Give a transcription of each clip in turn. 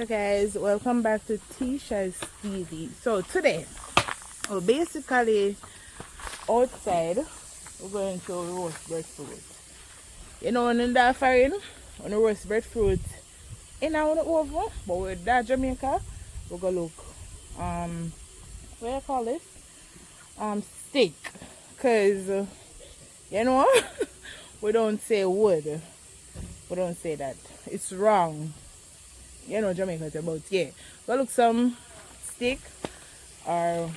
So guys, welcome back to Tesha's TV. So today we're basically outside. We're going to roast breadfruit. You know, in that fire, on the roast breadfruit in our oven, but with that Jamaica, we're gonna look what you call it? Stick. Cause you know we don't say wood. We don't say that. It's wrong. You know Jamaica is about, yeah. Go look some stick or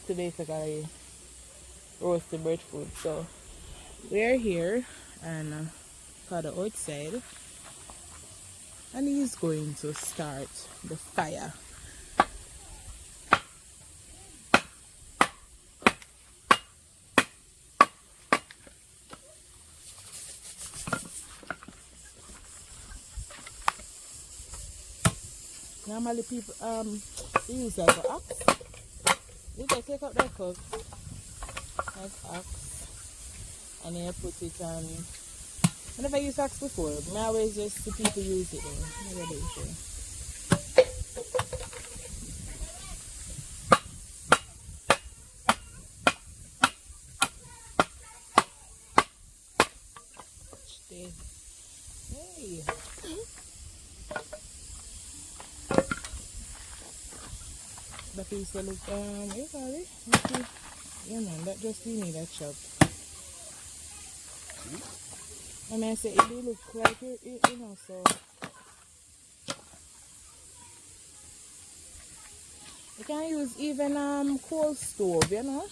to basically roast the breadfruit. So we're here and got the outside and he's going to start the fire. Normally people they use like an axe. You just take up that cup like axe and then you put it on. I never used axe before. I always just see people use it though. Never did before. Hey. The piece will look what you call it? Okay. Yeah man, that just you need that chop. I mean I say it do look like it, you know, so you can use even coal stove, you know.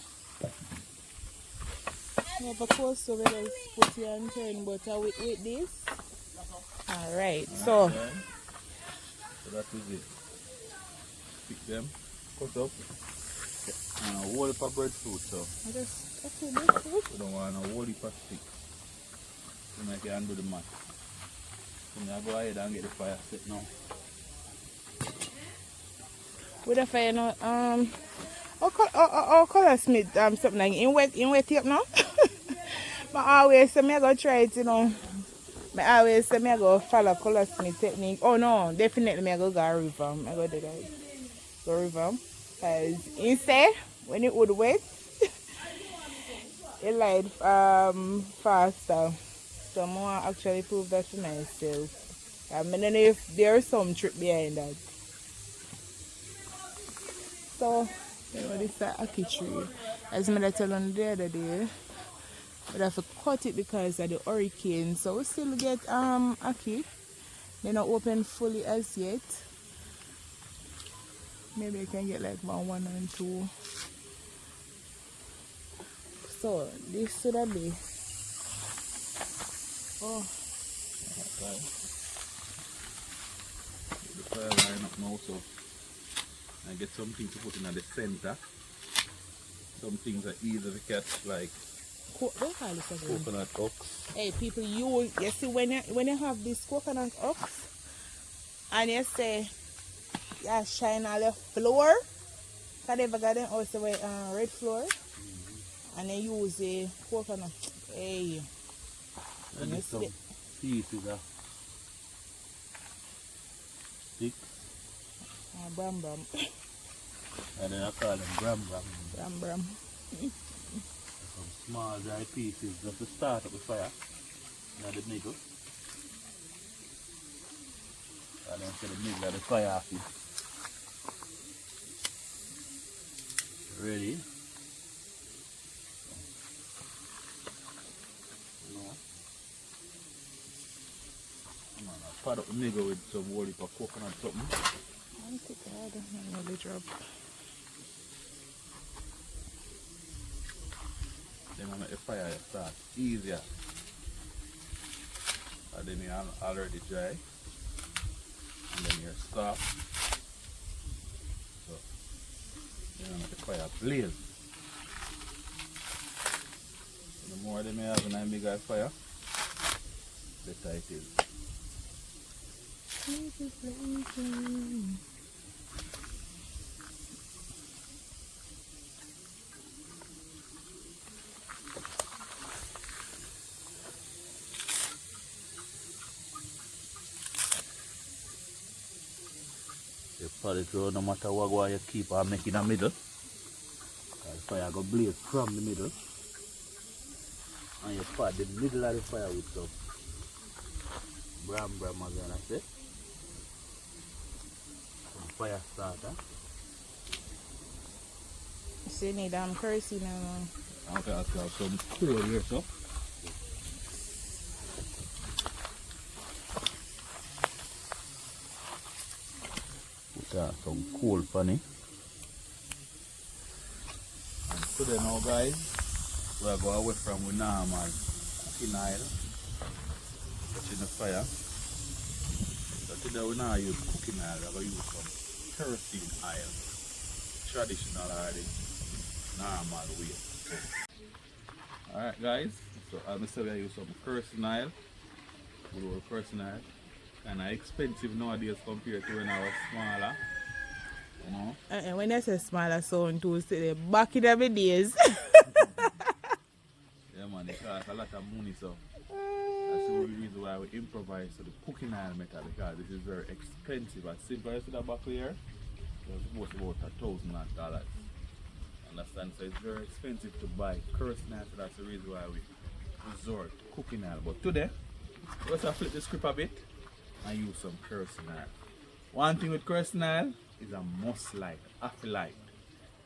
You have a coal stove, you just put it and turn butter with this. Alright, so that is it. Pick them, cut up, and a whole heap of breadfruit. So I just put breadfruit. you don't want a whole heap of stick. Then I can do the math. Then I go ahead and get the fire set now. With the fire now, oh, color smith something like in wet tape now. But always say me I go try it, you know. I always say me I go follow color smith technique. Oh no, definitely me I go river. I go do that. Go river. Cause instead when it would wet it light faster. So I want to actually prove that to myself. I don't know if there's some trick behind that. So, you know, this is an ackee tree. As I told you the other day, but I have to cut it because of the hurricane. So we still get ackee. They're not open fully as yet. Maybe I can get like one and two. So this should be. Oh. Okay. The fire line up now, so I get something to put in at the center. Some things are easy to catch, like coconut ox. Hey, people, you see when you have this coconut ox and you say you shine all the flour, because they've got them also with red flour, and they use a coconut. Hey, and get some pieces of stick. Bram bram. And then I call them bram bram. Bram bram. Some small dry pieces just to start up the fire. Now the middle. And then to the middle of the fire after. Ready? I'll pad up the middle with some whole heap of coconut something. I'm too tired of the drop. Then I make the fire start easier. And then you're already dry. And then you're soft. So then I make the fire blaze. The more they may have in a bigger fire, the better it is. For it road, no matter what you keep on making a middle. The fire go blaze from the middle. And you put the middle of the fire with some bram again, I say. Some fire starter. So you need kerosene now. Okay, I'll have some coal here, so. Put some coal funny. And today now guys, we're going away from the normal cooking oil. Put in the fire. So today we're not use cooking oil, we're going to use some kerosene oil. Traditional or the normal way. Alright guys, so I'm still going to use some kerosene oil. Good old kerosene oil. Kind of expensive nowadays compared to when I was smaller. You know? And when I say smaller sound too, say back in the days. Yeah man, it costs a lot of money, so that's the only reason why we improvise to the cooking oil method, because this is very expensive. As simple as the back here, it's worth about $1,000. Understand? So it's very expensive to buy kerosene oil, so that's the reason why we resort to cooking oil. But today, let's flip the script a bit and use some kerosene oil. One thing with kerosene oil is a must light, have to light.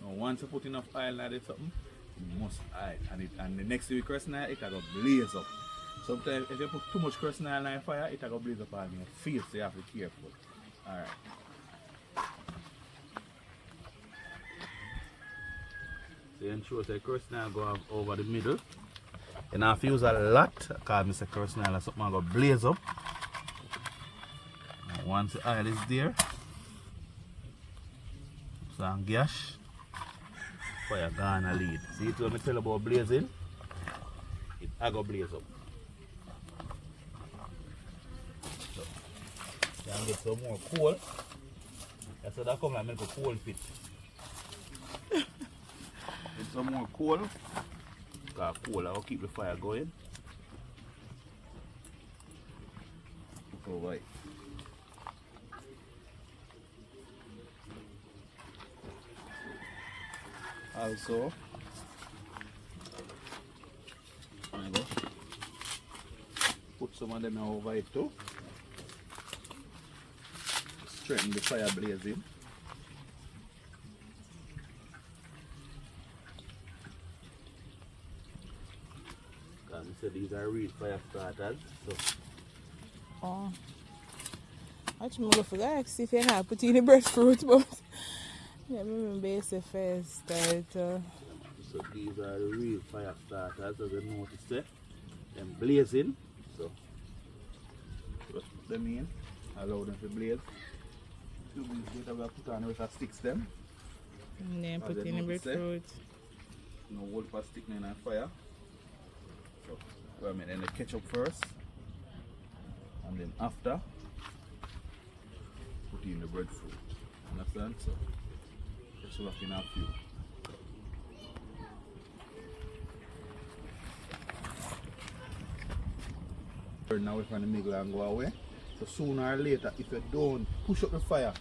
Now once you put enough oil in it something, you must light. And the next thing with kerosene oil, it will go blaze up. Sometimes if you put too much kerosene oil in fire, it will go blaze up on your face, so you have to be careful. Alright. So you ensure that kerosene oil go over the middle. You have to use a lot, because Mr. Kerosene oil something will go blaze up. Once the oil is there, some gas, fire gonna lead. See it when I tell about blazing, it I go blaze up. So, you can get some more coal. That's how that come and make a coal pit. Get some more coal, because coal will keep the fire going. Alright. Also, I go put some of them over it too. Straighten the fire blazing. Because I said these are real fire starters. So. Oh. Actually, I'm going to forget if you have put in the breadfruit, but yeah, I remember it's the first start. So these are the real fire starters, as you notice there. Them blazing. So just put them in, allow them to blaze. Few minutes later we'll put on with a sticks them. And then put in the breadfruit. No hold for stick in the fire. So well, then the ketchup first. And then after put in the breadfruit. Understand? So just looking at you. Now we're going to make and go away. So sooner or later, if you don't push up the fire,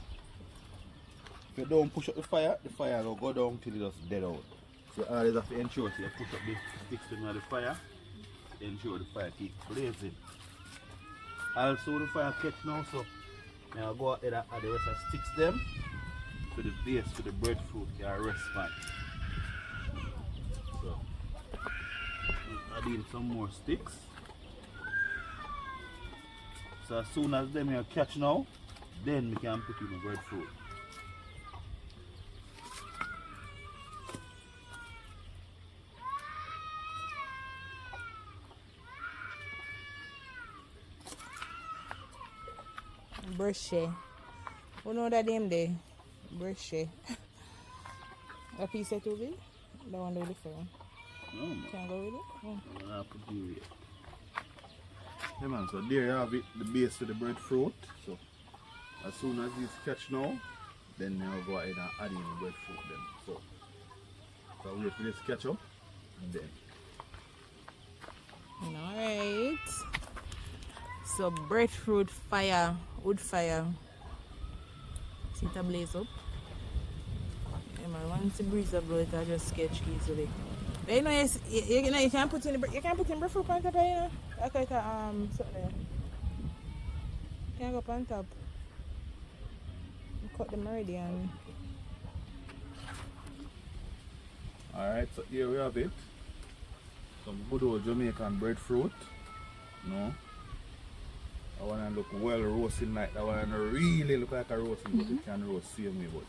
the fire will go down till it just dead out. So you always have to ensure so you push up the sticks of the fire, ensure the fire keeps blazing. Also the fire catch now, so now go ahead and add the rest of sticks them to the base for the breadfruit can rest back. So add in some more sticks. So as soon as them here catch now, then we can put in the breadfruit. Bread.She. You know that name there? Bread.She. A piece of too big? That one do the phone. No, man. Can I go with it? Oh. I have to do it. Yeah, man, so there you have it, the base to the breadfruit. So as soon as these catch now, then I'll go ahead and add in the breadfruit then. So wait for this catch up and then. Alright. So breadfruit fire, wood fire. See it blaze up. Yeah, man, once the breeze blow it, I just sketch easily. But you know, you can put in breadfruit on top, you know. Like something. You can go on top. You cut them already and. Alright, so here we have it. Some good old Jamaican breadfruit. No. I want to look well roasting like that one. Really look like a roasting, but it can roast same way. But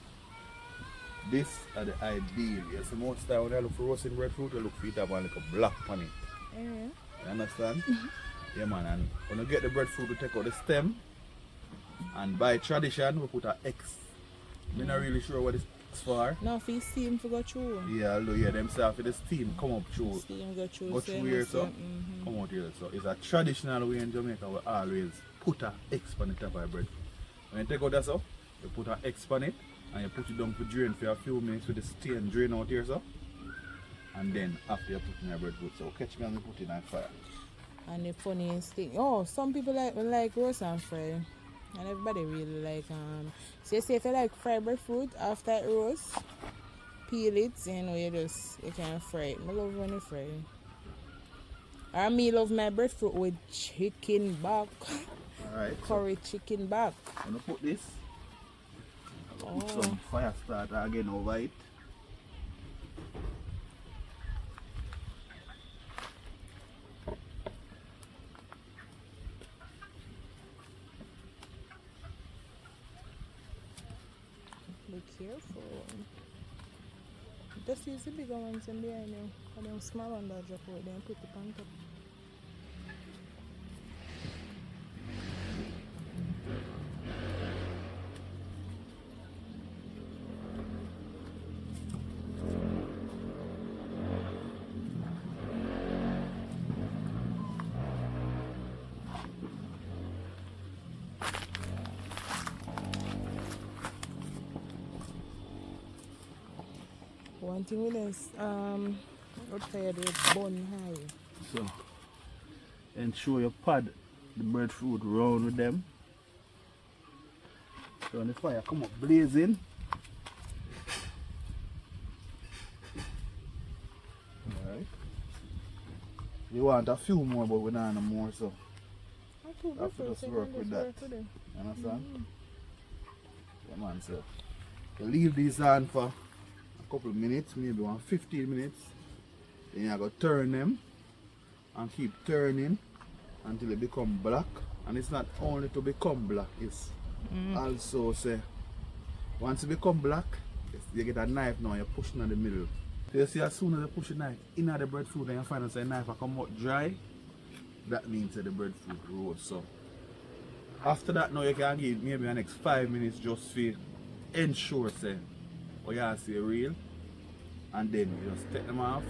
this are the ideal. Yes, the most time when I look for roasting breadfruit, I look for it have one like a black on it. Yeah. You understand? Yeah, man. And when you get the breadfruit, we take out the stem. And by tradition, we put an X. I'm not really sure what it's for. No, if you steam to go through. Yeah, although yeah, themselves the steam come up through. Steam go through. Go through here, so come out here. So it's a traditional way in Jamaica. We always put an X on the top of the bread. When you take out that, so you put an X on it and you put it down to drain for a few minutes with the stain drain out here, so. And then after you put in your breadfruit, so catch me and we put it on fire. And the funniest thing, some people like roast and fry. And everybody really like so you say if you like fried breadfruit after it roast, peel it, you know, you can fry it. I love when you fry it. Or me love my breadfruit with chicken back. Alright. Curry chicken back. I'm gonna put this. I'm gonna put some fire starter again over it. Be careful. Just use the bigger ones in behind you. And then small ones that drop out, then put it on top. One thing with this, outside with bun high. So ensure you pad the breadfruit round with them. So when the fire come up blazing. Alright. You want a few more, but we don't have more, so you have to just work with that. You understand? Yeah, man, so you leave these on for a couple of minutes, maybe 15 minutes. Then you go turn them and keep turning until it become black. And it's not only to become black, it's also say once it become black, you get a knife now, you're pushing in the middle. So you see, as soon as you push the knife in the breadfruit and you find out the knife come out dry, that means that the breadfruit roast. So after that now you can give maybe the next 5 minutes just for ensure say what you see real, and then you just take them off,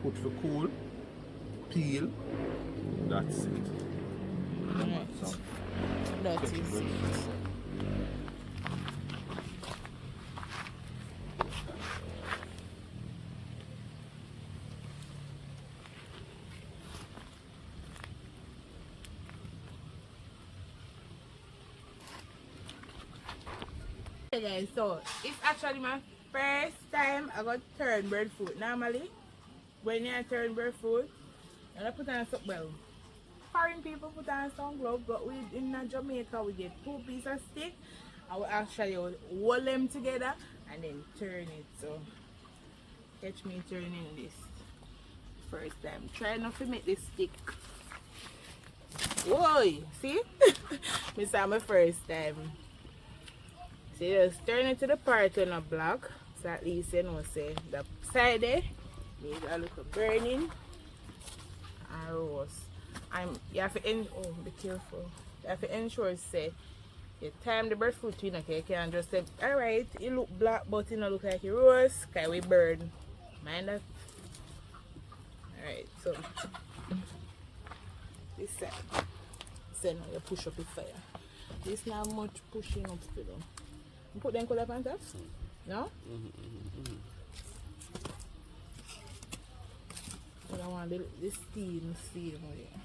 put for cool, peel, that's it. Right. So, That is it. Hey guys, so it's actually my first time I got turn breadfruit. Normally, when you turn breadfruit, and I put on some, well, foreign people put on some gloves, but we in Jamaica we get 2 pieces of stick and we actually hold them together and then turn it. So catch me turning this first time. Try not to make this stick. Whoa, see? This is my first time. So you just turn it to the part on a block, so at least you know say the side there need a little burning and roast. You have to be careful. You have to ensure say you time the breadfruit in, okay? You can't just say, alright, it look black but it don't look like it roast, because we burn. Mind that? Alright, so this side. So now you push up the fire. This not much pushing up still. You put them color on top? No? But I want the steam over there.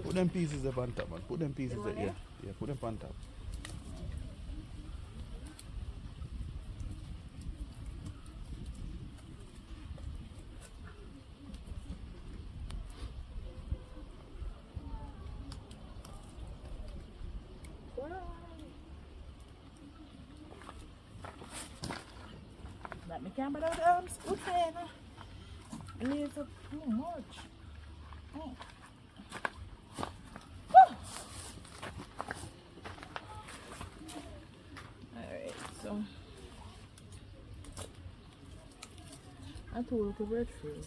Put them pieces up on top, man. Put them pieces up, yeah. Yeah, put them on top. Let me camera out the spoon. I need to too much. Oh. Alright, so I told the breadfruit.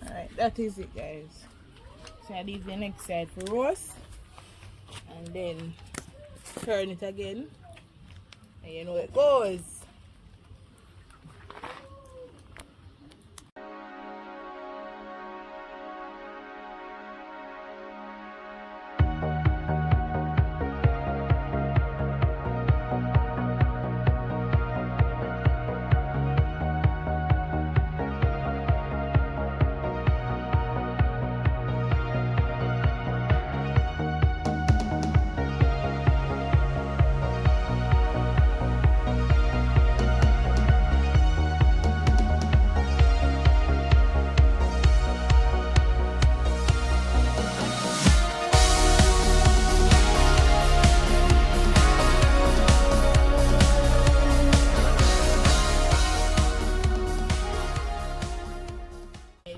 Alright, that is it, guys. So I leave the next side for roast and then turn it again, and you know it goes.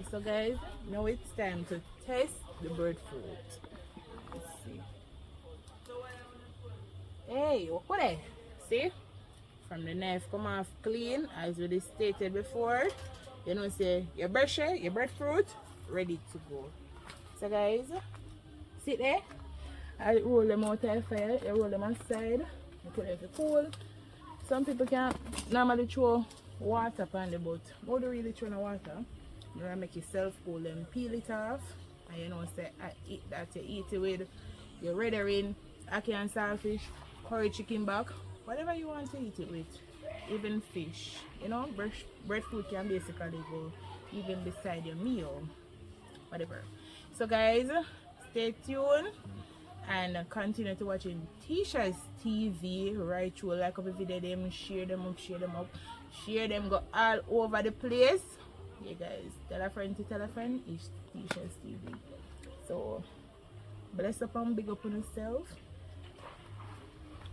So guys, now it's time to test the breadfruit. Let's see. Hey, what it? See? From the knife come off clean, as we stated before. You know, say your brush, your breadfruit, ready to go. So guys, sit there. I roll them out of the fire. You roll them aside. You put them to cool. Some people can normally throw water on the boat. How do you really throw the water? You know, make yourself cool and peel it off, and you know, say that you eat it with your red herring, ackee and saltfish, curry chicken back, whatever you want to eat it with, even fish. You know, breadfruit can basically go even beside your meal, whatever. So guys, stay tuned and continue to watching Tesha's TV right through. Like up the video, them share them up, share them, go all over the place. Yeah guys, tell a friend to tell a friend is Tesha's TV. So bless up and big up on yourself.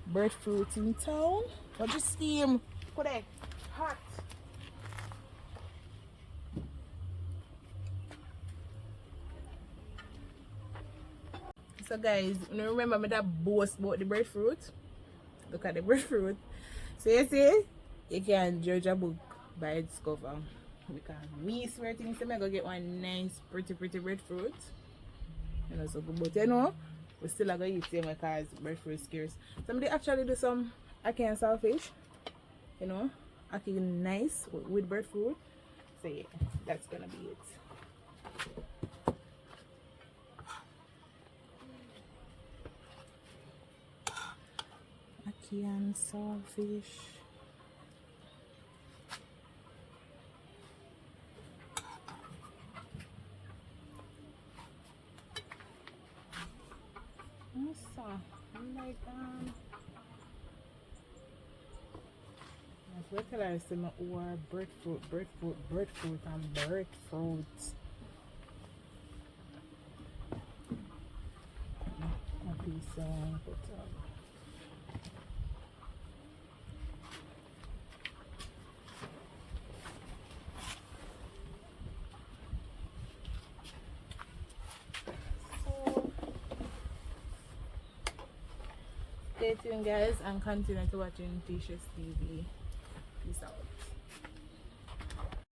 Breadfruit in town. What you steam? Put it hot. So guys, you remember me that boast about the breadfruit? Look at the breadfruit. So you see, you can judge a book by its cover. Because we swear things to me, go get one nice pretty breadfruit. You know, so good, but you know, we still are going to eat them because breadfruit is scarce. Somebody actually do some ackee and saltfish. You know, ackee nice with breadfruit. So yeah, that's gonna be it. Ackee and saltfish. Like what can I say? Or breadfruit and breadfruit. A piece of butter. Stay tuned guys and continue to watching Tesha's TV. Peace out.